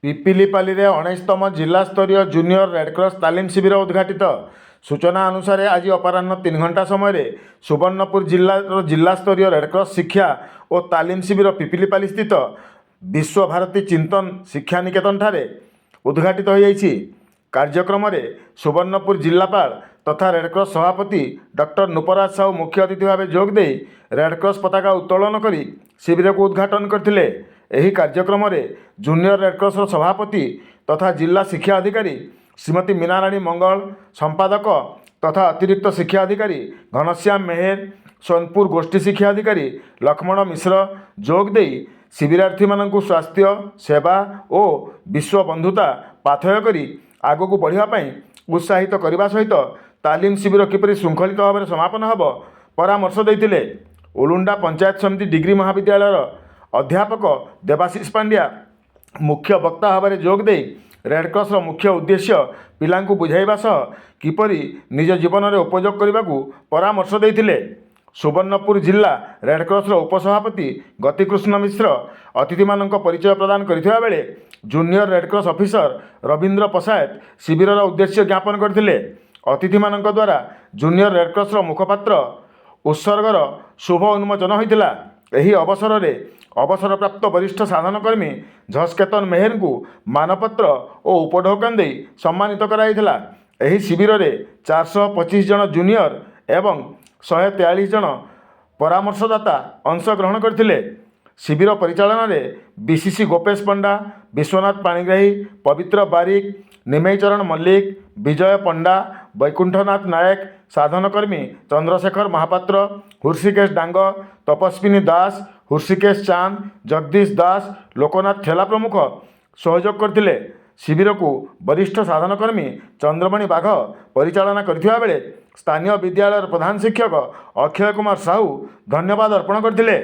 पिपिलीपाली 19तम जिला स्तरीय junior Red Cross तालीम शिविर उद्घाटित। सूचना अनुसार आज अपराह्न 3 घंटा समय सुवर्णपुर जिला स्तरीय रेडक्रॉस शिक्षा और तालीम शिविर पिपिलीपाली स्थित विश्वभारती चिंतन शिक्षा निकेतन ठारे उद्घाटित हो जाइछि। कार्यक्रम में सुवर्णपुर जिलापाल तथा रेडक्रॉस सभापति डॉक्टर नुपराज साहू मुख्य अतिथि भाव जोगदे रेडक्रॉस पताका उत्तोलन कर शिविर को उद्घाटन करथिले। एही कार्यक्रम में जूनियर रेडक्रॉस सभापति तथा जिला शिक्षा अधिकारी श्रीमती मीनाराणी मंगल, संपादक तथा अतिरिक्त शिक्षा अधिकारी घनश्याम मेहर, सोनपुर गोष्ठी शिक्षा अधिकारी लक्ष्मण मिश्र जोगदे शिविरार्थी मानक स्वास्थ्य सेवा और विश्व बंधुता पाथय करी आगक बढ़ापी उत्साहित करने सहित तालीम शिविर किपरि श्रृंखलित भाव में समापन होब परामर्श देते। उलुंडा पंचायत समिति डिग्री महाविद्यालय अध्यापक देवाशीष पांड्या मुख्य वक्ता भाव में जोगदे रेडक्रॉस मुख्य उद्देश्य पिलांकु बुझाइबा सह किपरि निज जीवन में उपयोग करने को परामर्श देते। सुवर्णपुर जिला रेडक्रॉस उपसभापति गतिकृष्ण मिश्र अतिथि मानक परिचय प्रदान करथिबा बेले junior Red Cross officer Ravindra Pasayat शिविर उद्देश्य ज्ञापन करथिले। अतिथि मानक द्वारा जूनियर रेडक्रॉस मुखपात्र उत्सर्गर शुभ उन्मोचन होइतिला। एही अवसर में अवसरप्राप्त वरिष्ठ साधनकर्मी झस्केतन मेहर को मानपत्र और उपढौकन दे सम्मानित कराइथिला। एही शिविर में 425 जन जूनियर एवं 143 जन परामर्शदाता अंशग्रहण करथिले। शिविर परिचालन में बीसीसी गोपेश पंडा, विश्वनाथ पाणिग्राही, पवित्र बारिक, निमेयचरण मल्लिक, विजय पंडा, वैकुंठनाथ नायक, साधनकर्मी चंद्रशेखर महापात्र, हृषिकेश डांग, तपस्विनी दास, हृषिकेश चांद, जगदीश दास, लोकनाथ ठेला प्रमुख सहयोग करथिले। शिविर को वरिष्ठ साधनकर्मी चंद्रमणि बाघ परिचालना करथिबा बेले स्थानीय विद्यालय प्रधान शिक्षक अक्षय कुमार साहू धन्यवाद अर्पण करथिले।